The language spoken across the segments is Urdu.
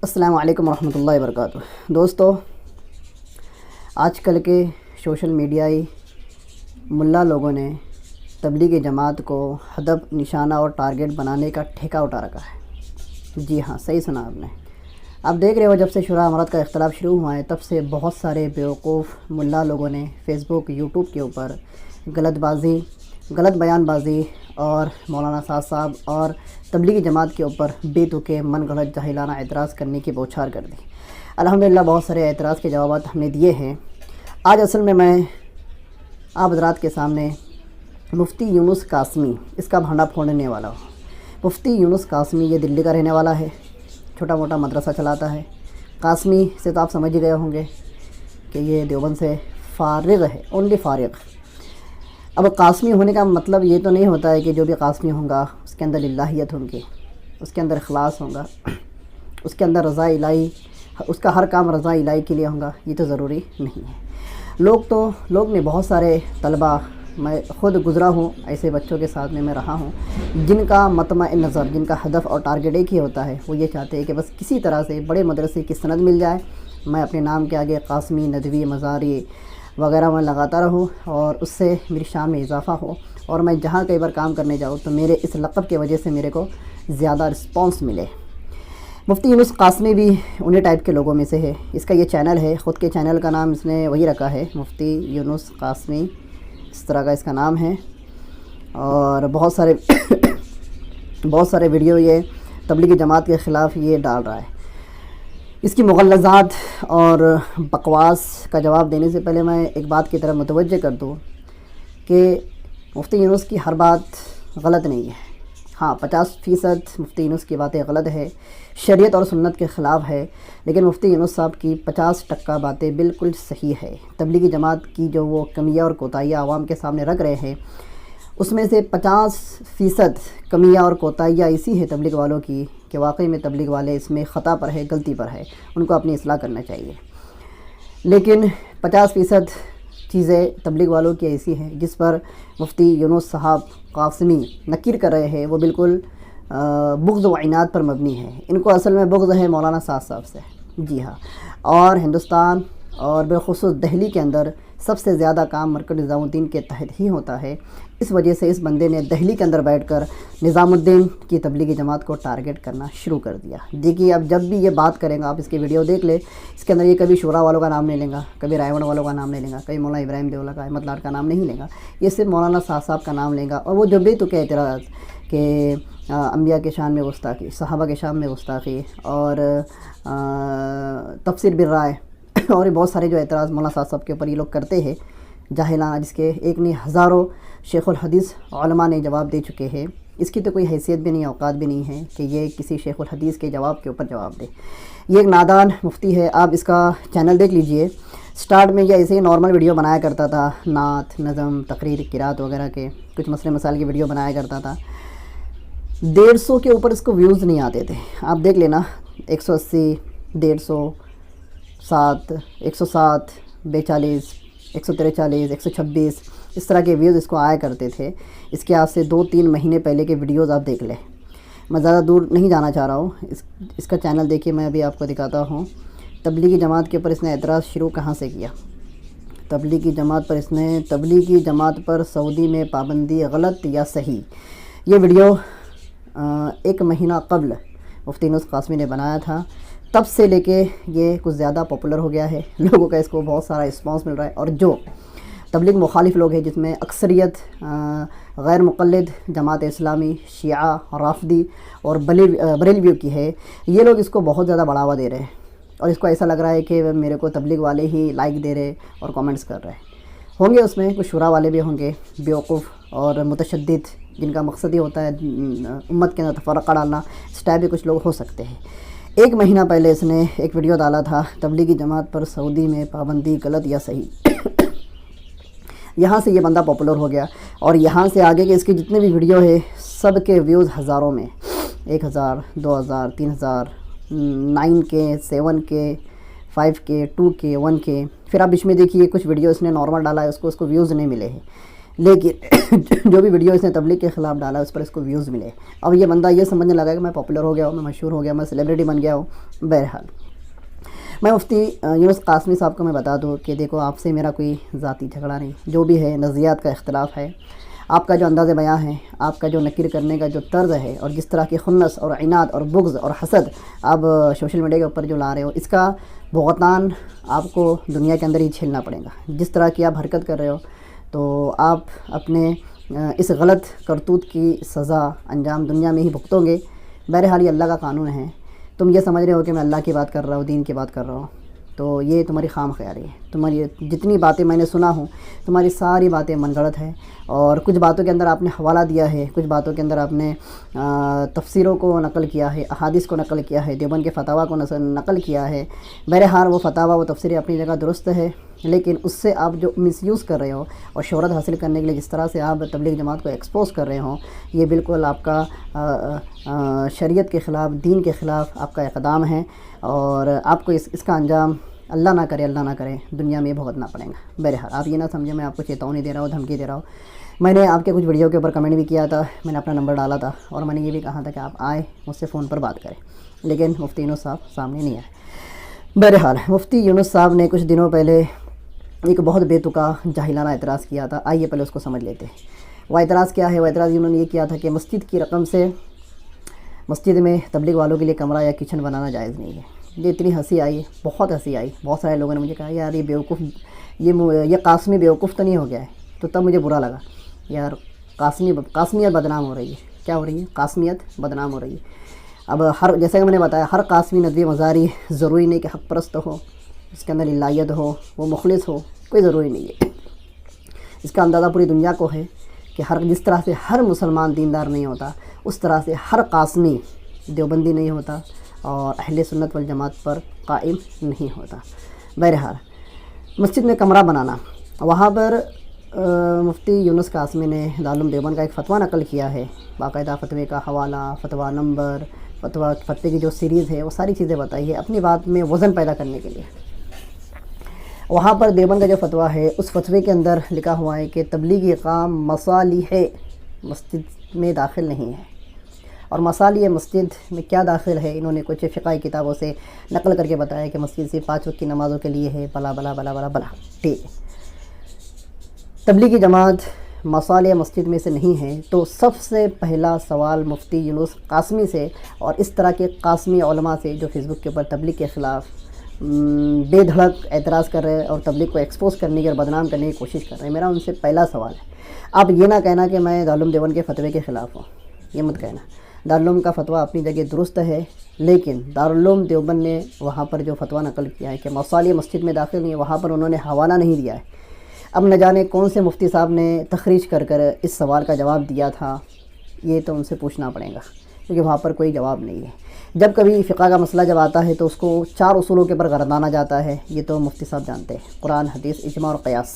السلام علیکم ورحمۃ اللہ وبرکاتہ۔ دوستو، آج کل کے سوشل میڈیائی ملا لوگوں نے تبلیغی جماعت کو ہدف، نشانہ اور ٹارگٹ بنانے کا ٹھیکہ اٹھا رکھا ہے۔ جی ہاں، صحیح سنا آپ نے۔ آپ دیکھ رہے ہو، جب سے شورا امارت کا اختلاف شروع ہوا ہے تب سے بہت سارے بیوقوف ملا لوگوں نے فیس بک، یوٹیوب کے اوپر غلط بیان بازی اور مولانا سعد صاحب اور تبلیغی جماعت کے اوپر بے تکے من گھڑت جاہلانہ اعتراض کرنے کی بوچھار کر دی۔ الحمدللہ بہت سارے اعتراض کے جوابات ہم نے دیے ہیں۔ آج اصل میں آپ حضرات کے سامنے مفتی یونس قاسمی، اس کا بھانڈا پھوڑنے والا ہوں۔ مفتی یونس قاسمی یہ دلی کا رہنے والا ہے، چھوٹا موٹا مدرسہ چلاتا ہے۔ قاسمی سے تو آپ سمجھ ہی گئے ہوں گے کہ یہ دیوبند سے فارغ ہے، اونلی فارغ۔ اب قاسمی ہونے کا مطلب یہ تو نہیں ہوتا ہے کہ جو بھی قاسمی ہوں گا اس کے اندر للہیت ہوگی، اس کے اندر اخلاص ہوگا، اس کے اندر رضا الہی، اس کا ہر کام رضا الہی کے لیے ہوگا، یہ تو ضروری نہیں ہے۔ لوگ نے بہت سارے طلبہ، میں خود گزرا ہوں، ایسے بچوں کے ساتھ میں رہا ہوں، جن کا مطمع نظر، جن کا ہدف اور ٹارگٹ ایک ہی ہوتا ہے، وہ یہ چاہتے ہیں کہ بس کسی طرح سے بڑے مدرسے کی سند مل جائے، میں اپنے نام کے آگے قاسمی، ندوی، مزاری وغیرہ میں لگاتا رہوں اور اس سے میری شان میں اضافہ ہو، اور میں جہاں کئی بار کام کرنے جاؤں تو میرے اس لقب کی وجہ سے میرے کو زیادہ رسپانس ملے۔ مفتی یونس قاسمی بھی انہیں ٹائپ کے لوگوں میں سے ہے۔ اس کا یہ چینل ہے، خود کے چینل کا نام اس نے وہی رکھا ہے، مفتی یونس قاسمی، اس طرح کا اس کا نام ہے، اور بہت سارے ویڈیو یہ تبلیغی جماعت کے خلاف یہ ڈال رہا ہے۔ اس کی مغلظات اور بکواس کا جواب دینے سے پہلے میں ایک بات کی طرف متوجہ کر دوں کہ مفتی یونس کی ہر بات غلط نہیں ہے۔ ہاں، 50% مفتی یونس کی باتیں غلط ہے، شریعت اور سنت کے خلاف ہے، لیکن مفتی یونس صاحب کی 50% باتیں بالکل صحیح ہے۔ تبلیغی جماعت کی جو وہ کمیاں اور کوتاہیاں عوام کے سامنے رکھ رہے ہیں، اس میں سے 50% کمیاں اور کوتاہیاں ایسی ہے تبلیغ والوں کی کہ واقعی میں تبلیغ والے اس میں خطا پر ہے، غلطی پر ہے، ان کو اپنی اصلاح کرنا چاہیے۔ لیکن 50% چیزیں تبلیغ والوں کی ایسی ہیں جس پر مفتی یونس صاحب قاسمی نکیر کر رہے ہیں، وہ بالکل بغض و عناد پر مبنی ہے۔ ان کو اصل میں بغض ہے مولانا سعد صاحب سے، جی ہاں، اور ہندوستان اور بالخصوص دہلی کے اندر سب سے زیادہ کام مرکز نظام الدین کے تحت ہی ہوتا ہے۔ اس وجہ سے اس بندے نے دہلی کے اندر بیٹھ کر نظام الدین کی تبلیغی جماعت کو ٹارگٹ کرنا شروع کر دیا۔ دیکھیے، اب جب بھی یہ بات کریں گا، آپ اس کی ویڈیو دیکھ لیں، اس کے اندر یہ کبھی شورا والوں کا نام نہیں لیں گا، کبھی رائے گڑھ والوں کا نام نہیں لیں گا، کبھی مولانا ابراہیم دیولہ کا، احمد لاڈ کا نام نہیں لیں گا، یہ صرف مولانا سعد صاحب کا نام لیں گا۔ اور وہ جو بھی تو کہ اعتراض کہ انبیاء کے شان میں گستاخی، صحابہ کے شان میں گستاخی، اور تفسیر بالرائے، اور بہت سارے جو اعتراض مولانا صاحب کے اوپر یہ لوگ کرتے ہیں جاہلانہ، جس کے ایک نہیں ہزاروں شیخ الحدیث علماء نے جواب دے چکے ہیں۔ اس کی تو کوئی حیثیت بھی نہیں، اوقات بھی نہیں ہے کہ یہ کسی شیخ الحدیث کے جواب کے اوپر جواب دے۔ یہ ایک نادان مفتی ہے، آپ اس کا چینل دیکھ لیجئے۔ سٹارٹ میں یہ ایسے ہی نارمل ویڈیو بنایا کرتا تھا، نعت، نظم، تقریر، قرات وغیرہ کے کچھ مسئلے مسائل کی ویڈیو بنایا کرتا تھا۔ 150 کے اوپر اس کو ویوز نہیں آتے تھے، آپ دیکھ لینا، 180، 150، 107، 42، 143، 126، اس طرح کے ویوز اس کو آیا کرتے تھے۔ اس کے آج سے 2-3 مہینے پہلے کے ویڈیوز آپ دیکھ لیں۔ میں زیادہ دور نہیں جانا چاہ رہا ہوں، اس کا چینل دیکھیے، میں ابھی آپ کو دکھاتا ہوں۔ تبلیغی جماعت کے اوپر اس نے اعتراض شروع کہاں سے کیا؟ تبلیغی جماعت پر سعودی میں پابندی غلط یا صحیح؟ یہ ویڈیو 1 مہینہ قبل مفتی یونس قاسمی نے بنایا تھا، تب سے لے کے یہ کچھ زیادہ پاپولر ہو گیا ہے، لوگوں کا اس کو بہت سارا رسپانس مل رہا ہے۔ اور جو تبلیغ مخالف لوگ ہیں، جس میں اکثریت غیر مقلد جماعت اسلامی، شیعہ، رافضی اور بریلویوں کی ہے، یہ لوگ اس کو بہت زیادہ بڑھاوا دے رہے ہیں، اور اس کو ایسا لگ رہا ہے کہ میرے کو تبلیغ والے ہی لائک دے رہے اور کامنٹس کر رہے ہوں گے۔ اس میں کچھ شورا والے بھی ہوں گے، بیوقوف اور متشدد، جن کا مقصد یہ ہوتا ہے امت کے اندر تفرقہ ڈالنا، اس ٹائپ کے کچھ لوگ ہو سکتے ہیں۔ 1 مہینہ پہلے اس نے ایک ویڈیو ڈالا تھا، تبلیغی جماعت پر سعودی میں پابندی غلط یا صحیح۔ یہاں سے یہ بندہ پاپولر ہو گیا، اور یہاں سے آگے کے اس کی جتنے بھی ویڈیو ہے، سب کے ویوز ہزاروں میں، 1000، 2000، 3000، 9K، 7K، 5K، 2K، 1K۔ پھر آپ اس میں دیکھیے کچھ ویڈیو اس نے نارمل ڈالا ہے، اس کو ویوز نہیں ملے ہیں۔ لیکن جو بھی ویڈیو اس نے تبلیغ کے خلاف ڈالا اس پر اس کو ویوز ملے. اب یہ بندہ یہ سمجھنے لگا کہ میں پاپولر ہو گیا ہوں, میں مشہور ہو گیا ہوں, میں سیلیبریٹی بن گیا ہوں. بہرحال میں مفتی یونس قاسمی صاحب کو میں بتا دوں کہ دیکھو آپ سے میرا کوئی ذاتی جھگڑا نہیں, جو بھی ہے نظریات کا اختلاف ہے. آپ کا جو انداز بیاں ہے, آپ کا جو نکر کرنے کا جو طرز ہے, اور جس طرح کی خنث اور عناد اور بغض اور حسد آپ سوشل میڈیا کے اوپر جو لا رہے ہو, اس کا بہتان آپ کو دنیا کے اندر ہی جھیلنا پڑے گا. جس طرح کی آپ حرکت کر رہے ہو تو آپ اپنے اس غلط کرتوت کی سزا انجام دنیا میں ہی بھگتو گے. بہرحال یہ اللہ کا قانون ہے. تم یہ سمجھ رہے ہو کہ میں اللہ کی بات کر رہا ہوں, دین کی بات کر رہا ہوں, تو یہ تمہاری خام خیالی ہے. تمہاری جتنی باتیں میں نے سنا ہوں, تمہاری ساری باتیں من گڑت ہیں. اور کچھ باتوں کے اندر آپ نے حوالہ دیا ہے, کچھ باتوں کے اندر آپ نے تفسیروں کو نقل کیا ہے, احادیث کو نقل کیا ہے, دیوبند کے فتاویٰ کو نقل کیا ہے. بہرحال وہ فتاویٰ وہ تفسیریں اپنی جگہ درست ہے, لیکن اس سے آپ جو مس یوز کر رہے ہو اور شہرت حاصل کرنے کے لیے جس طرح سے آپ تبلیغ جماعت کو ایکسپوز کر رہے ہوں, یہ بالکل آپ کا شریعت کے خلاف, دین کے خلاف آپ کا اقدام ہے. اور آپ کو اس کا انجام اللہ نہ کرے دنیا میں بھگتنا پڑے گا. بہرحال آپ یہ نہ سمجھیں میں آپ کو چیتونی دے رہا ہوں, دھمکی دے رہا ہوں. میں نے آپ کے کچھ ویڈیو کے اوپر کمنٹ بھی کیا تھا, میں نے اپنا نمبر ڈالا تھا, اور میں نے یہ بھی کہا تھا کہ آپ آئیں مجھ سے فون پر بات کریں, لیکن مفتی یونس صاحب سامنے نہیں آئے. بہرحال مفتی یونس صاحب نے کچھ دنوں پہلے ایک بہت بے تکا جاہلانہ اعتراض کیا تھا. آئیے پہلے اس کو سمجھ لیتے ہیں. وہ اعتراض کیا ہے؟ وہ اعتراض انہوں نے یہ کیا تھا کہ مسجد کی رقم سے مسجد میں تبلیغ والوں کے لیے کمرہ یا کچن بنانا جائز نہیں ہے. یہ اتنی ہنسی آئی, بہت ہنسی آئی. بہت سارے لوگوں نے مجھے کہا یار یہ بیوقوف, یہ قاسمی بیوقوف تو نہیں ہو گیا ہے. تو تب مجھے برا لگا, یار قاسمیت بدنام ہو رہی ہے. کیا ہو رہی ہے؟ قاسمیت بدنام ہو رہی ہے. اب جیسا کہ میں نے بتایا, ہر قاسمی ندوی مزاری ضروری نہیں کہ حق پرست ہو, اس کے اندر الہیت ہو, وہ مخلص ہو, کوئی ضروری نہیں ہے. اس کا اندازہ پوری دنیا کو ہے کہ جس طرح سے ہر مسلمان دیندار نہیں ہوتا, اس طرح سے ہر قاسمی دیوبندی نہیں ہوتا اور اہل سنت والجماعت پر قائم نہیں ہوتا. بہرحال مسجد میں کمرہ بنانا, وہاں پر مفتی یونس قاسمی نے دارالعلوم دیوبند کا ایک فتویٰ نقل کیا ہے, باقاعدہ فتوے کا حوالہ, فتویٰ نمبر, فتوے کی جو سیریز ہے, وہ ساری چیزیں بتائی ہے اپنی بات میں وزن پیدا کرنے کے لیے. وہاں پر دیوبند کا جو فتویٰ ہے, اس فتوے کے اندر لکھا ہوا ہے کہ تبلیغی کام مصالح مسجد میں داخل نہیں ہے. اور مصالح مسجد میں کیا داخل ہے, انہوں نے کچھ فقہی کتابوں سے نقل کر کے بتایا کہ مسجد صرف 5 وقت کی نمازوں کے لیے ہے, بلا بلا بلا بلا بلا. ٹھیک ہے, تبلیغی جماعت مصالح مسجد میں سے نہیں ہے. تو سب سے پہلا سوال مفتی یونس قاسمی سے اور اس طرح کے قاسمی علماء سے جو فیس بک کے اوپر تبلیغ کے خلاف بے دھڑک اعتراض کر رہے ہیں اور تبلیغ کو ایکسپوز کرنے کی اور بدنام کرنے کی کوشش کر رہے ہیں, میرا ان سے پہلا سوال ہے, آپ یہ نہ کہنا کہ میں دارالعلوم دیوبند کے فتوے کے خلاف ہوں. یہ مت کہنا. دارالعلوم کا فتویٰ اپنی جگہ درست ہے, لیکن دارالعلوم دیوبند نے وہاں پر جو فتویٰ نقل کیا ہے کہ مصالح مسجد میں داخل نہیں ہے, وہاں پر انہوں نے حوالہ نہیں دیا ہے. اب نہ جانے کون سے مفتی صاحب نے تخریج کر اس سوال کا جواب دیا تھا, یہ تو ان سے پوچھنا پڑے گا, کیونکہ وہاں پر کوئی جواب نہیں ہے. جب کبھی فقہ کا مسئلہ جب آتا ہے تو اس کو 4 اصولوں کے اوپر گردانا جاتا ہے. یہ تو مفتی صاحب جانتے ہیں, قرآن, حدیث, اجماع اور قیاس.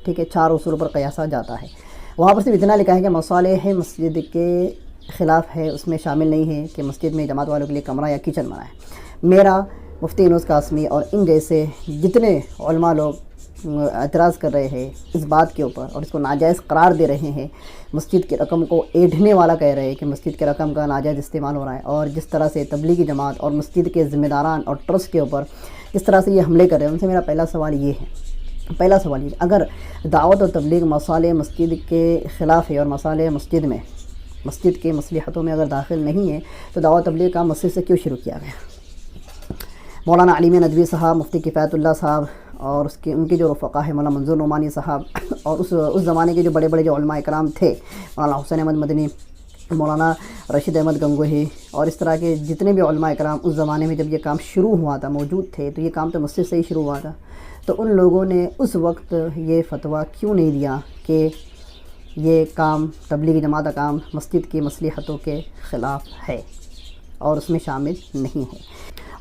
ٹھیک ہے, 4 اصولوں پر قیاسا جاتا ہے. وہاں پر صرف اتنا لکھا ہے کہ مصالح مسجد کے خلاف ہے, اس میں شامل نہیں ہے کہ مسجد میں جماعت والوں کے لیے کمرہ یا کچن بنائے. میرا مفتی یونس قاسمی اور ان جیسے جتنے علماء لوگ اعتراض کر رہے ہیں اس بات کے اوپر اور اس کو ناجائز قرار دے رہے ہیں, مسجد کی رقم کو ایڑھنے والا کہہ رہے ہیں کہ مسجد کی رقم کا ناجائز استعمال ہو رہا ہے, اور جس طرح سے تبلیغی جماعت اور مسجد کے ذمہ داران اور ٹرسٹ کے اوپر جس طرح سے یہ حملے کر رہے ہیں, ان سے میرا پہلا سوال یہ ہے, اگر دعوت اور تبلیغ مصالح مسجد کے خلاف ہے اور مصالح مسجد کے مصلحتوں میں اگر داخل نہیں ہے, تو دعوت تبلیغ کا مسجد سے کیوں شروع کیا گیا؟ مولانا علیم ندوی صاحب, مفتی کفایت اللہ صاحب اور ان کے جو رفقا ہے مولانا منظور نعمانی صاحب, اور اس زمانے کے جو بڑے جو علماء اکرام تھے, مولانا حسین احمد مدنی, مولانا رشید احمد گنگوہی, اور اس طرح کے جتنے بھی علماء اکرام اس زمانے میں جب یہ کام شروع ہوا تھا موجود تھے, تو یہ کام تو مسجد سے ہی شروع ہوا تھا. تو ان لوگوں نے اس وقت یہ فتویٰ کیوں نہیں دیا کہ یہ کام تبلیغی جماعت کا کام مسجد کی مصلحتوں کے خلاف ہے اور اس میں شامل نہیں ہے.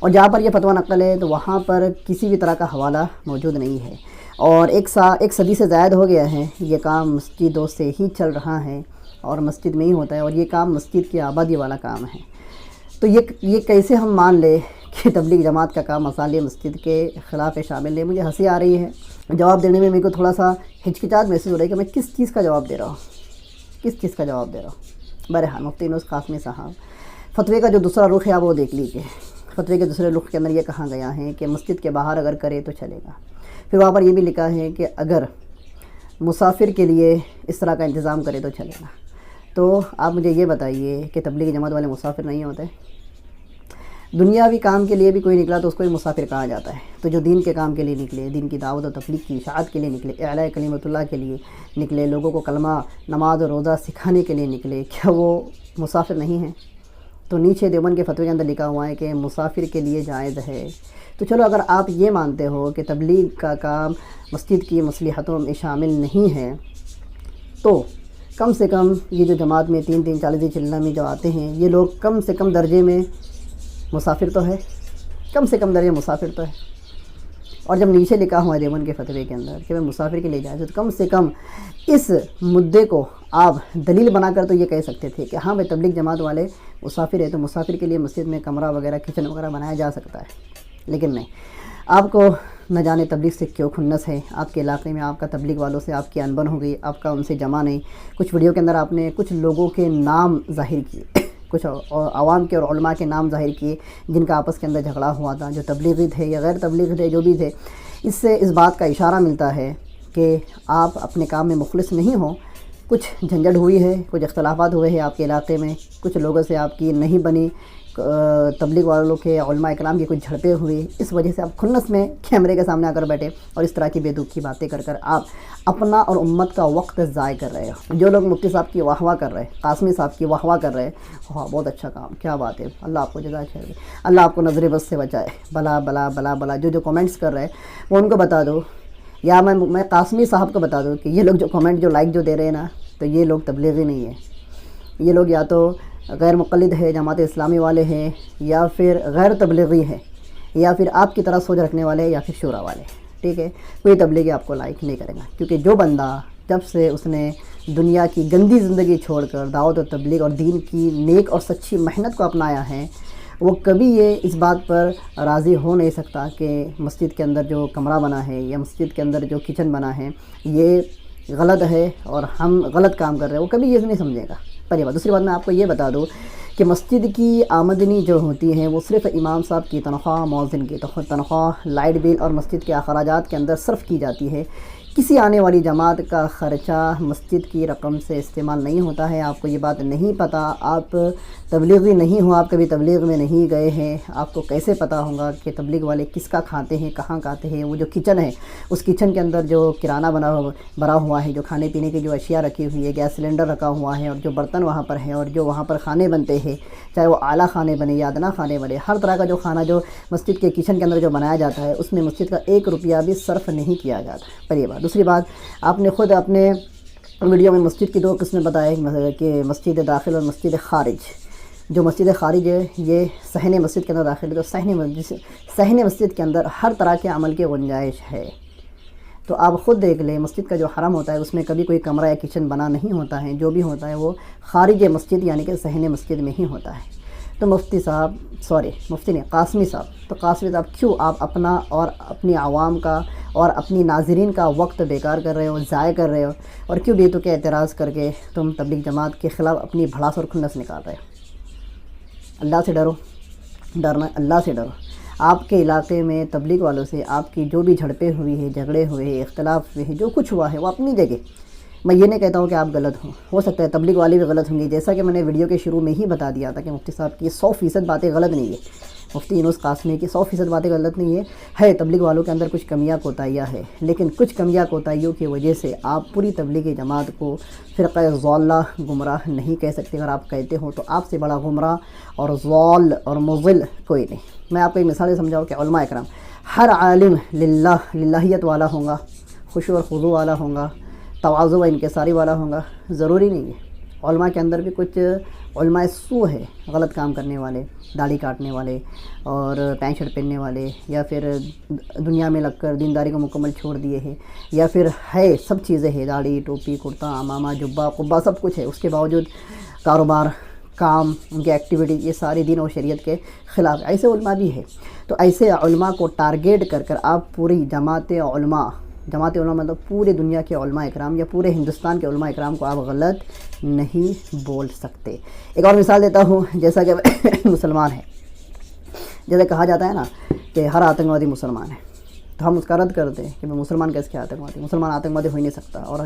اور جہاں پر یہ فتویٰ نقل ہے تو وہاں پر کسی بھی طرح کا حوالہ موجود نہیں ہے, اور ایک صدی سے زائد ہو گیا ہے یہ کام مسجدوں سے ہی چل رہا ہے اور مسجد میں ہی ہوتا ہے, اور یہ کام مسجد کی آبادی والا کام ہے. تو یہ کیسے ہم مان لیں کہ تبلیغ جماعت کا کام مصالح مسجد کے خلاف شامل ہے۔ مجھے ہنسی آ رہی ہے، جواب دینے میں میرے کو تھوڑا سا ہچکچاہٹ محسوس ہو رہی ہے کہ میں کس چیز کا جواب دے رہا ہوں، بہرحال مفتی یونس قاسمی صاحب، فتوے کا جو دوسرا رخ ہے آپ وہ دیکھ لیجیے۔ فتوے کے دوسرے رخ کے اندر یہ کہا گیا ہے کہ مسجد کے باہر اگر کرے تو چلے گا۔ پھر وہاں پر یہ بھی لکھا ہے کہ اگر مسافر کے لیے اس طرح کا انتظام کرے تو چلے گا۔ تو آپ مجھے یہ بتائیے کہ تبلیغ جماعت والے مسافر نہیں ہوتے؟ دنیاوی کام کے لیے بھی کوئی نکلا تو اس کو بھی مسافر کہا جاتا ہے۔ تو جو دین کے کام کے لیے نکلے، دین کی دعوت و تبلیغ کی اشاعت کے لیے نکلے، اعلاء کلمت اللہ کے لیے نکلے، لوگوں کو کلمہ، نماز و روزہ سکھانے کے لیے نکلے، کیا وہ مسافر نہیں ہیں؟ تو نیچے دیوبند کے فتوے کے اندر لکھا ہوا ہے کہ مسافر کے لیے جائز ہے۔ تو چلو اگر آپ یہ مانتے ہو کہ تبلیغ کا کام مسجد کی مصلحتوں میں شامل نہیں ہے، تو کم سے کم یہ جو جماعت میں 3 40 چلنا میں جو آتے ہیں، یہ لوگ کم سے کم درجے میں مسافر تو ہے، کم سے کم درجے مسافر تو ہے۔ اور جب نیچے لکھا ہوا ہے دیوبند کے فتوے کے اندر کہ میں مسافر کے لیے جائز ہے، تو کم سے کم اس مدعے کو آپ دلیل بنا کر تو یہ کہہ سکتے تھے کہ ہاں بھائی تبلیغ جماعت والے مسافر ہے، تو مسافر کے لیے مسجد میں کمرہ وغیرہ، کچن وغیرہ بنایا جا سکتا ہے۔ لیکن نہیں، آپ کو نہ جانے تبلیغ سے کیوں خنس ہے، آپ کے علاقے میں آپ کا تبلیغ والوں سے آپ کی انبن ہو گئی، آپ کا ان سے جمع نہیں۔ کچھ ویڈیو کے اندر آپ نے کچھ لوگوں کے نام ظاہر کیے، کچھ عوام کے اور علماء کے نام ظاہر کیے جن کا آپس کے اندر جھگڑا ہوا تھا، جو تبلیغی تھے یا غیر تبلیغی تھے، جو بھی تھے۔ اس سے اس بات کا اشارہ ملتا ہے کہ آپ اپنے کام میں مخلص نہیں ہو۔ کچھ جھنجھٹ ہوئی ہے، کچھ اختلافات ہوئے ہیں آپ کے علاقے میں، کچھ لوگوں سے آپ کی نہیں بنی، تبلیغ والوں کے علماء اکرام کی کچھ جھڑپیں ہوئی، اس وجہ سے آپ خنس میں کیمرے کے سامنے آ کر بیٹھے اور اس طرح کی بے دکھ کی باتیں کر آپ اپنا اور امت کا وقت ضائع کر رہے ہو۔ جو لوگ مفتی صاحب کی واہ واہ کر رہے ہیں، قاسمی صاحب کی واہ واہ کر رہے ہیں، ہاں بہت اچھا کام، کیا بات ہے، اللہ آپ کو جزائے خیر دے، اللہ آپ کو نظر بد سے بچائے، بلا بلا بلا بلا۔ جو کامنٹس کر رہے ہیں وہ ان کو بتا دو، یا میں قاسمی صاحب کو بتا دوں کہ یہ لوگ جو کامنٹ جو لائک جو دے رہے ہیں نا، تو یہ لوگ تبلیغی نہیں ہیں، یہ لوگ یا تو غیر مقلد ہے، جماعت اسلامی والے ہیں، یا پھر غیر تبلیغی ہے، یا پھر آپ کی طرح سوچ رکھنے والے ہیں، یا پھر شورا والے۔ ٹھیک ہے، کوئی تبلیغی آپ کو لائک نہیں کرے گا، کیونکہ جو بندہ جب سے اس نے دنیا کی گندی زندگی چھوڑ کر دعوت و تبلیغ اور دین کی نیک اور سچی محنت کو اپنایا ہے، وہ کبھی یہ اس بات پر راضی ہو نہیں سکتا کہ مسجد کے اندر جو کمرہ بنا ہے یا مسجد کے اندر جو کچن بنا ہے یہ غلط ہے اور ہم غلط کام کر رہے ہیں، وہ کبھی یہ نہیں سمجھے گا۔ پہلی بات۔ دوسری بات، میں آپ کو یہ بتا دوں کہ مسجد کی آمدنی جو ہوتی ہے وہ صرف امام صاحب کی تنخواہ، مؤذن کی تنخواہ، لائٹ بل اور مسجد کے اخراجات کے اندر صرف کی جاتی ہے۔ کسی آنے والی جماعت کا خرچہ مسجد کی رقم سے استعمال نہیں ہوتا ہے۔ آپ کو یہ بات نہیں پتہ، آپ تبلیغی نہیں ہو، آپ کبھی تبلیغ میں نہیں گئے ہیں، آپ کو کیسے پتہ ہوگا کہ تبلیغ والے کس کا کھاتے ہیں، کہاں کھاتے ہیں۔ وہ جو کچن ہے، اس کچن کے اندر جو کرانہ بھرا ہوا ہے، جو کھانے پینے کی جو اشیاء رکھی ہوئی ہے، گیس سلنڈر رکھا ہوا ہے، اور جو برتن وہاں پر ہیں، اور جو وہاں پر کھانے بنتے ہیں، چاہے وہ اعلیٰ کھانے بنے یا ادنا کھانے بنے، ہر طرح کا جو کھانا جو مسجد کے کچن کے اندر جو بنایا جاتا ہے، اس میں مسجد کا 1 روپیہ بھی صرف نہیں کیا جاتا۔ پہلی بات۔ دوسری بات، آپ نے خود اپنے ویڈیو میں مسجد کی 2 قسمیں بتائے کہ مسجد داخل اور مسجد خارج۔ جو مسجد خارج ہے یہ صحن مسجد کے اندر داخل ہے، تو صحن مسجد کے اندر ہر طرح کے عمل کی گنجائش ہے۔ تو آپ خود دیکھ لیں، مسجد کا جو حرم ہوتا ہے اس میں کبھی کوئی کمرہ یا کچن بنا نہیں ہوتا ہے، جو بھی ہوتا ہے وہ خارج مسجد یعنی کہ صحن مسجد میں ہی ہوتا ہے۔ تو مفتی نہیں، قاسمی صاحب، تو قاسمی صاحب کیوں آپ اپنا اور اپنی عوام کا اور اپنی ناظرین کا وقت بیکار کر رہے ہو، ضائع کر رہے ہو، اور کیوں بے تکے اعتراض کر کے تم تبلیغ جماعت کے خلاف اپنی بھڑاس اور کھنس نکال رہے ہو؟ اللہ سے ڈرو، ڈرنا اللہ سے ڈرو۔ آپ کے علاقے میں تبلیغ والوں سے آپ کی جو بھی جھڑپیں ہوئی ہے، جھگڑے ہوئے ہیں، اختلاف ہوئے ہیں، جو کچھ ہوا ہے وہ اپنی جگہ۔ میں یہ نہیں کہتا ہوں کہ آپ غلط ہو سکتا ہے تبلیغ والے بھی غلط ہوں گے، جیسا کہ میں نے ویڈیو کے شروع میں ہی بتا دیا تھا کہ مفتی صاحب کی 100% باتیں غلط نہیں ہے، مفتی یونس قاسمی کی 100% باتیں غلط نہیں ہے تبلیغ والوں کے اندر کچھ کمیاں کوتاہیاں ہے، لیکن کچھ کمیاں کوتاہیوں کی وجہ سے آپ پوری تبلیغی جماعت کو فرقہ ضالہ گمراہ نہیں کہہ سکتے۔ اگر آپ کہتے ہو تو آپ سے بڑا گمراہ اور ضال اور مضل کوئی نہیں۔ میں آپ کو ایک مثال سمجھاؤں کہ علماء اکرام، ہر عالم للہیت والا ہوں گا، خشوع اور خضوع والا ہوں گا، تواضع و انکساری والا ہوں گا، ضروری نہیں ہے۔ علماء کے اندر بھی کچھ علماء سو ہے، غلط کام کرنے والے، داڑھی کاٹنے والے اور پینٹ شرٹ پہننے والے، یا پھر دنیا میں لگ کر دینداری کو مکمل چھوڑ دیے ہیں، یا پھر ہے سب چیزیں ہیں، داڑھی، ٹوپی، کرتا، عمامہ، جبہ، قبہ، سب کچھ ہے، اس کے باوجود کاروبار کام، ان کی ایکٹیویٹی، یہ ساری دین اور شریعت کے خلاف ہے۔ ایسے علماء بھی ہے، تو ایسے علماء کو ٹارگیٹ کر کر آپ پوری جماعت علماء مطلب پورے دنیا کے علماء اکرام یا پورے ہندوستان کے علماء اکرام کو آپ غلط نہیں بول سکتے۔ ایک اور مثال دیتا ہوں، جیسا کہ مسلمان ہے، جیسے کہا جاتا ہے نا کہ ہر آتنکوادی مسلمان ہے، تو ہم اس کا رد کرتے ہیں کہ مسلمان کیسے کیا آتنکوادی، مسلمان آتنکوادی ہو ہی نہیں سکتا، اور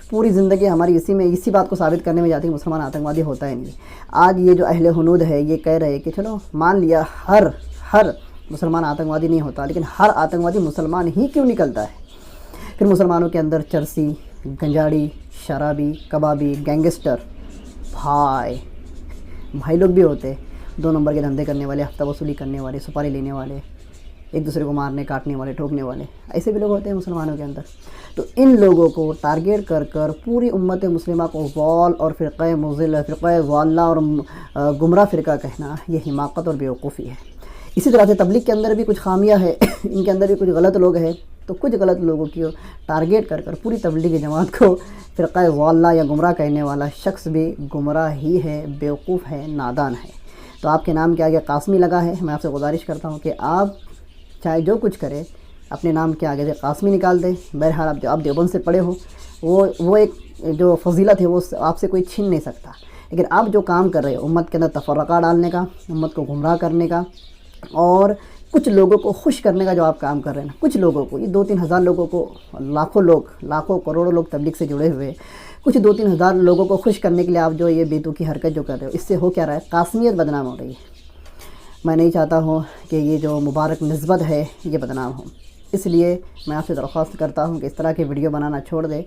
پوری زندگی ہماری اسی بات کو ثابت کرنے میں جاتی ہے کہ مسلمان آتنکوادی ہوتا ہی نہیں۔ آج یہ جو اہل ہنود ہے یہ کہہ رہے کہ چلو مان لیا ہر مسلمان آتنکوادی نہیں ہوتا، لیکن ہر آتنکوادی مسلمان ہی کیوں نکلتا ہے؟ پھر مسلمانوں کے اندر چرسی، گنجاڑی، شرابی، کبابی، گینگسٹر، بھائی لوگ بھی ہوتے، 2 نمبر کے دھندے کرنے والے، ہفتہ وصولی کرنے والے، سپاری لینے والے، ایک دوسرے کو مارنے کاٹنے والے، ٹھوکنے والے، ایسے بھی لوگ ہوتے ہیں مسلمانوں کے اندر۔ تو ان لوگوں کو ٹارگیٹ کر کر پوری امت مسلمہ کو ضال اور فرقہ مضل، فرقہ ضالہ اور گمراہ فرقہ کہنا، یہ حماقت اور بیوقوفی ہے۔ اسی طرح سے تبلیغ کے اندر بھی کچھ خامیاں ہے، ان کے اندر بھی کچھ غلط لوگ ہیں، تو کچھ غلط لوگوں کی ٹارگیٹ کر کر پوری تبلیغی جماعت کو فرقہ ضالہ یا گمراہ کہنے والا شخص بھی گمراہ ہی ہے، بیوقوف ہے، نادان ہے۔ تو آپ کے نام کے آگے قاسمی لگا ہے، میں آپ سے گزارش کرتا ہوں کہ آپ چاہے جو کچھ کرے اپنے نام کے آگے سے قاسمی نکال دیں۔ بہرحال آپ دیوبند سے پڑھے ہو، وہ ایک جو فضیلت ہے وہ آپ سے کوئی چھین نہیں سکتا، لیکن آپ جو کام کر رہے ہو امت کے اندر تفرقہ ڈالنے کا، امت کو گمراہ کرنے کا، اور کچھ لوگوں کو خوش کرنے کا جو آپ کام کر رہے ہیں، کچھ لوگوں کو، یہ 2-3 ہزار لوگوں کو، لاکھوں کروڑوں لوگ تبلیغ سے جڑے ہوئے، کچھ 2-3 ہزار لوگوں کو خوش کرنے کے لیے آپ جو یہ بیتوکی حرکت جو کر رہے ہو، اس سے ہو کیا رہا ہے؟ قاسمیت بدنام ہو رہی ہے۔ میں نہیں چاہتا ہوں کہ یہ جو مبارک نسبت ہے یہ بدنام ہو، اس لیے میں آپ سے درخواست کرتا ہوں کہ اس طرح کے ویڈیو بنانا چھوڑ دے،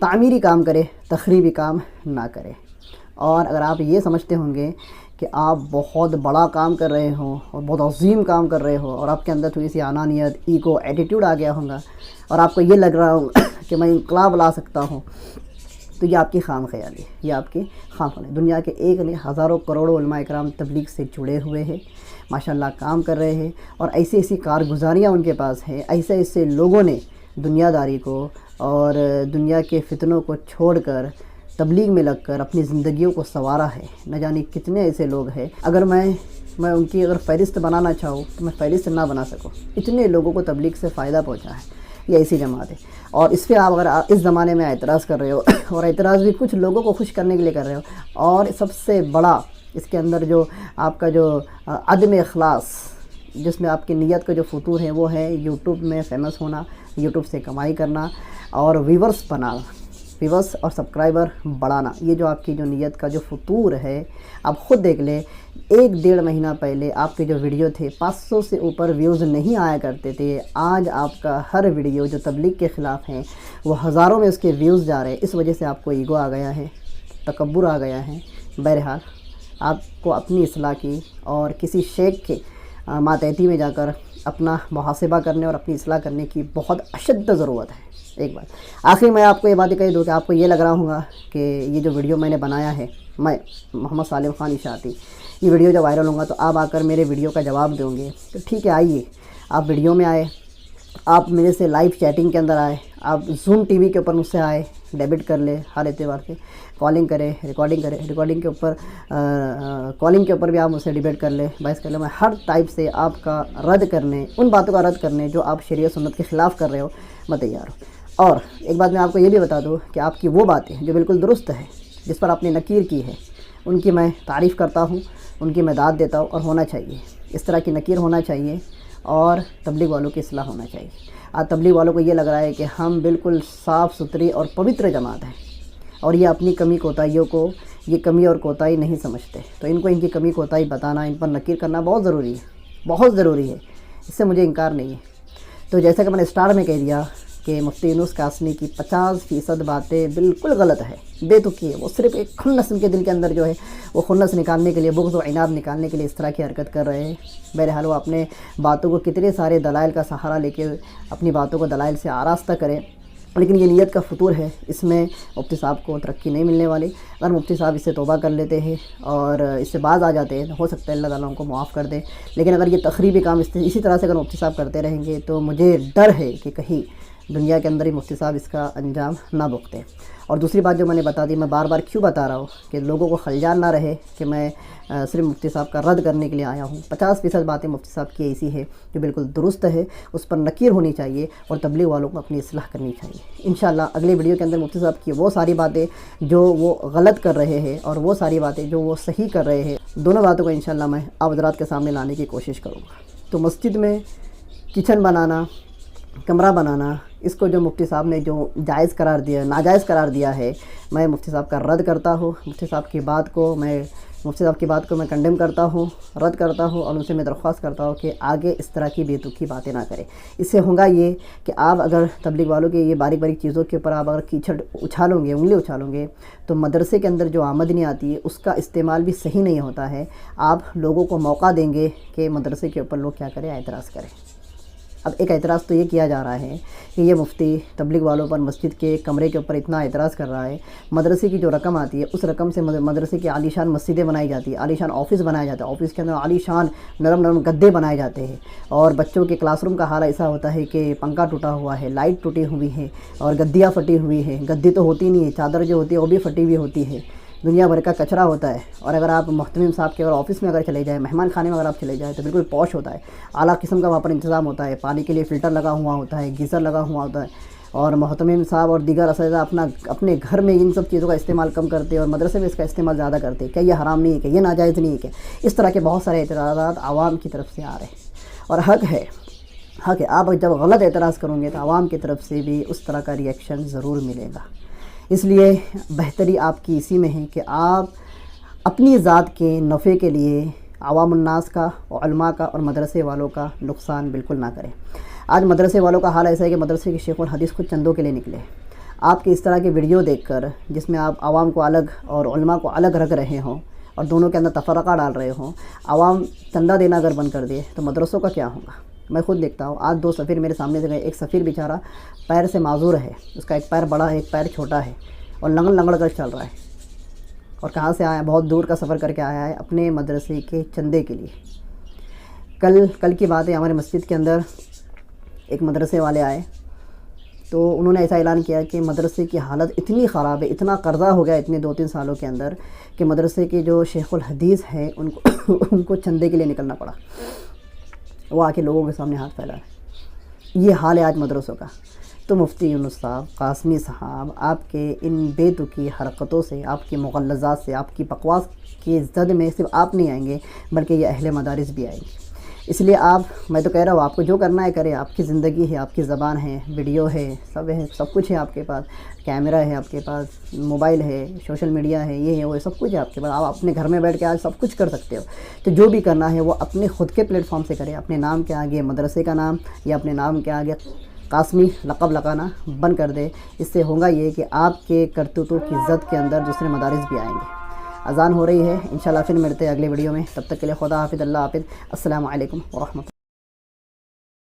تعمیری کام کرے، تخریبی کام نہ کرے۔ اور اگر آپ یہ سمجھتے ہوں گے کہ آپ بہت بڑا کام کر رہے ہوں اور بہت عظیم کام کر رہے ہو، اور آپ کے اندر تھوڑی سی انانیت، ایگو، ایٹیٹیوڈ آ گیا ہوگا، اور آپ کو یہ لگ رہا ہوگا کہ میں انقلاب لا سکتا ہوں، تو یہ آپ کی خام خیالی ہے، یہ آپ کی خام خیالی ہے۔ دنیا کے ایک نہیں ہزاروں کروڑوں علماء اکرام تبلیغ سے جڑے ہوئے ہیں، ماشاءاللہ کام کر رہے ہیں، اور ایسی کارگزاریاں ان کے پاس ہیں، ایسے لوگوں نے دنیا داری کو اور دنیا کے فتنوں کو چھوڑ کر تبلیغ میں لگ کر اپنی زندگیوں کو سنوارا ہے۔ نہ جانے کتنے ایسے لوگ ہیں، اگر میں ان کی فہرست بنانا چاہوں تو میں فہرست نہ بنا سکوں، اتنے لوگوں کو تبلیغ سے فائدہ پہنچا ہے۔ یہ ایسی جماعت ہے، اور اس پہ آپ اگر اس زمانے میں اعتراض کر رہے ہو اور اعتراض بھی کچھ لوگوں کو خوش کرنے کے لیے کر رہے ہو، اور سب سے بڑا اس کے اندر جو آپ کا جو عدم اخلاص، جس میں آپ کی نیت کا جو فطور ہے وہ ہے یوٹیوب میں فیمس ہونا، یوٹیوب سے کمائی کرنا اور ویورز بنانا، ویورز اور سبسکرائبر بڑھانا۔ یہ جو آپ کی جو نیت کا جو فطور ہے، آپ خود دیکھ لیں، 1-1.5 مہینہ پہلے آپ کے جو ویڈیو تھے 500 سے اوپر ویوز نہیں آیا کرتے تھے، آج آپ کا ہر ویڈیو جو تبلیغ کے خلاف ہیں وہ ہزاروں میں اس کے ویوز جا رہے ہیں۔ اس وجہ سے آپ کو ایگو آ گیا ہے، تکبر آ گیا ہے۔ بہرحال آپ کو اپنی اصلاح کی اور کسی شیخ کے ماتحتی میں جا کر اپنا محاسبہ کرنے اور اپنی اصلاح کرنے کی بہت اشد ضرورت ہے۔ ایک بات آخری میں آپ کو یہ بات کہہ دوں کہ آپ کو یہ لگ رہا ہوگا کہ یہ جو ویڈیو میں نے بنایا ہے، میں محمد سالم خان اشاعتی، یہ ویڈیو جب وائرل ہوگا تو آپ آ کر میرے ویڈیو کا جواب دیں گے، تو ٹھیک ہے، آئیے، آپ ویڈیو میں آئے، آپ میرے سے لائیو چیٹنگ کے اندر آئے، آپ زوم ٹی وی کے اوپر مجھ سے آئے، ڈیبٹ کر لے ہر اتوار سے، کالنگ کرے، ریکارڈنگ کے اوپر بھی آپ مجھ سے ڈیبیٹ کر لیں، بحث کر لیں۔ میں ہر ٹائپ سے آپ کا رد کرنے، ان باتوں کا رد کرنے جو آپ شریعت سنت کے خلاف کر رہے ہو، میں تیار ہوں۔ اور ایک بات میں آپ کو یہ بھی بتا دوں کہ آپ کی وہ باتیں جو بالکل درست ہے، جس پر آپ نے نکیر کی ہے، ان کی میں تعریف کرتا ہوں، ان کی میں داد دیتا ہوں، اور ہونا چاہیے اس طرح کی نکیر ہونا چاہیے، اور تبلیغ والوں کی اصلاح ہونا چاہیے۔ آج تبلیغ والوں کو یہ لگ رہا ہے کہ ہم بالکل صاف ستھری اور پوتر جماعت ہیں، اور یہ اپنی کمی کوتاہیوں کو یہ کمی اور کوتاہی نہیں سمجھتے، تو ان کو ان کی کمی کوتاہی بتانا، ان پر نکیر کرنا بہت ضروری ہے، بہت ضروری ہے، اس سے مجھے انکار نہیں ہے۔ تو جیسا کہ میں نے اسٹارٹ میں کہہ دیا کہ مفتی یونس قاسمی کی 50% باتیں بالکل غلط ہے، بے تکی ہے، وہ صرف ایک خنث ان کے دل کے اندر جو ہے وہ خنث نکالنے کے لیے، بغض و عناد نکالنے کے لیے اس طرح کی حرکت کر رہے ہیں۔ بہرحال وہ اپنے باتوں کو کتنے سارے دلائل کا سہارا لے کے اپنی باتوں کو دلائل سے آراستہ کرے، لیکن یہ نیت کا فطور ہے، اس میں مفتی صاحب کو ترقی نہیں ملنے والی۔ اگر مفتی صاحب اس سے توبہ کر لیتے ہیں اور اس سے باز آ جاتے ہیں، ہو سکتا ہے اللہ تعالیٰ ان کو معاف کر دے، لیکن اگر یہ تخریبی کام اسی طرح سے اگر مفتی صاحب کرتے رہیں گے تو مجھے ڈر ہے کہ کہیں دنیا کے اندر ہی مفتی صاحب اس کا انجام نہ بھگتے۔ اور دوسری بات جو میں نے بتا دی، میں بار بار کیوں بتا رہا ہوں کہ لوگوں کو خلجان نہ رہے کہ میں صرف مفتی صاحب کا رد کرنے کے لیے آیا ہوں۔ 50% باتیں مفتی صاحب کی ایسی ہے جو بالکل درست ہے، اس پر نکیر ہونی چاہیے اور تبلیغ والوں کو اپنی اصلاح کرنی چاہیے۔ انشاءاللہ اگلے ویڈیو کے اندر مفتی صاحب کی وہ ساری باتیں جو وہ غلط کر رہے ہیں اور وہ ساری باتیں جو وہ صحیح کر رہے ہیں، دونوں باتوں کو انشاءاللہ میں آپ حضرات کے سامنے لانے کی کوشش کروں گا۔ تو مسجد میں کچن بنانا، کمرہ بنانا، اس کو جو مفتی صاحب نے جو جائز قرار دیا، ناجائز قرار دیا ہے، میں مفتی صاحب کا رد کرتا ہوں۔ مفتی صاحب کی بات کو میں کنڈیم کرتا ہوں، رد کرتا ہوں، اور ان سے میں درخواست کرتا ہوں کہ آگے اس طرح کی بے تکی باتیں نہ کریں۔ اس سے ہوگا یہ کہ آپ اگر تبلیغ والوں کے یہ باریک باریک چیزوں کے اوپر آپ اگر کیچڑ اچھالوں گے، انگلی اچھالوں گے، تو مدرسے کے اندر جو آمدنی آتی ہے اس کا استعمال بھی صحیح نہیں ہوتا ہے۔ آپ لوگوں کو موقع دیں گے کہ مدرسے کے اوپر لوگ کیا کریں، اعتراض کریں۔ اب ایک اعتراض تو یہ کیا جا رہا ہے کہ یہ مفتی تبلیغ والوں پر مسجد کے کمرے کے اوپر اتنا اعتراض کر رہا ہے، مدرسے کی جو رقم آتی ہے اس رقم سے مدرسے کی عالی شان مسجدیں بنائی جاتی ہیں، عالی شان آفس بنایا جاتا ہے، آفس کے اندر عالی شان نرم نرم گدے بنائے جاتے ہیں، اور بچوں کے کلاس روم کا حال ایسا ہوتا ہے کہ پنکھا ٹوٹا ہوا ہے، لائٹ ٹوٹی ہوئی ہے، اور گدیاں پھٹی ہوئی ہیں، گدی تو ہوتی نہیں ہے، چادر جو ہوتی ہے وہ بھی پھٹی ہوئی ہوتی ہے، دنیا بھر کا کچرا ہوتا ہے۔ اور اگر آپ محتمم صاحب کے اگر آفس میں اگر چلے جائیں، مہمان خانے میں اگر آپ چلے جائیں تو بالکل پوش ہوتا ہے، اعلیٰ قسم کا وہاں پر انتظام ہوتا ہے، پانی کے لیے فلٹر لگا ہوا ہوتا ہے، گیزر لگا ہوا ہوتا ہے، اور محتمم صاحب اور دیگر اساتذہ اپنے گھر میں ان سب چیزوں کا استعمال کم کرتے ہیں اور مدرسے میں اس کا استعمال زیادہ کرتے ہیں۔ کیا یہ حرام نہیں ہے؟ کہ یہ ناجائز نہیں ہے؟ کہ اس طرح کے بہت سارے اعتراضات عوام کی طرف سے آ رہے ہیں، اور حق ہے آپ جب غلط اعتراض کریں گے تو عوام کی طرف سے بھی اس طرح کا ریئیکشن ضرور ملے گا۔ اس لیے بہتری آپ کی اسی میں ہے کہ آپ اپنی ذات کے نفع کے لیے عوام الناس کا، علماء کا اور مدرسے والوں کا نقصان بالکل نہ کریں۔ آج مدرسے والوں کا حال ایسا ہے کہ مدرسے کے شیخ الحدیث خود چندوں کے لیے نکلے۔ آپ کے اس طرح کے ویڈیو دیکھ کر جس میں آپ عوام کو الگ اور علماء کو الگ رکھ رہے ہوں اور دونوں کے اندر تفرقہ ڈال رہے ہوں، عوام چندہ دینا اگر بند کر دے تو مدرسوں کا کیا ہوگا؟ میں خود دیکھتا ہوں، آج 2 سفیر میرے سامنے سے گئے، ایک سفیر بیچارہ پیر سے معذور ہے، اس کا ایک پیر بڑا ہے ایک پیر چھوٹا ہے، اور لنگڑ کر چل رہا ہے، اور کہاں سے آیا؟ بہت دور کا سفر کر کے آیا ہے اپنے مدرسے کے چندے کے لیے۔ کل کی بات ہے، ہمارے مسجد کے اندر ایک مدرسے والے آئے تو انہوں نے ایسا اعلان کیا کہ مدرسے کی حالت اتنی خراب ہے، اتنا قرضہ ہو گیا اتنے 2-3 سالوں کے اندر کہ مدرسے کے جو شیخ الحدیث ہیں ان کو چندے کے لیے نکلنا پڑا۔ وہ آ کے لوگوں کے سامنے ہاتھ پھیلا رہے۔ یہ حال ہے آج مدرسوں کا۔ تو مفتی یونس صاحب، قاسمی صاحب، آپ کے ان بے تکی حرکتوں سے، آپ کی مغلظات سے، آپ کی بکواس کی زد میں صرف آپ نہیں آئیں گے بلکہ یہ اہل مدارس بھی آئیں گے۔ اس لیے میں تو کہہ رہا ہوں آپ کو جو کرنا ہے کرے، آپ کی زندگی ہے، آپ کی زبان ہے، ویڈیو ہے، سب کچھ ہے آپ کے پاس، کیمرہ ہے آپ کے پاس، موبائل ہے، سوشل میڈیا ہے، یہ ہے وہ سب کچھ ہے آپ کے پاس، آپ اپنے گھر میں بیٹھ کے آج سب کچھ کر سکتے ہو۔ تو جو بھی کرنا ہے وہ اپنے خود کے پلیٹ فارم سے کرے، اپنے نام کے آگے مدرسے کا نام یا اپنے نام کے آگے قاسمی لقب لگانا بند کر دے۔ اس سے ہوگا یہ کہ آپ کے کرتوتوں کی زد کے اندر دوسرے مدارس بھی آئیں گے۔ اذان ہو رہی ہے، انشاءاللہ پھر ملتے ہیں اگلے ویڈیو میں، تب تک کے لیے خدا حافظ، اللہ حافظ، السلام علیکم ورحمۃ اللہ۔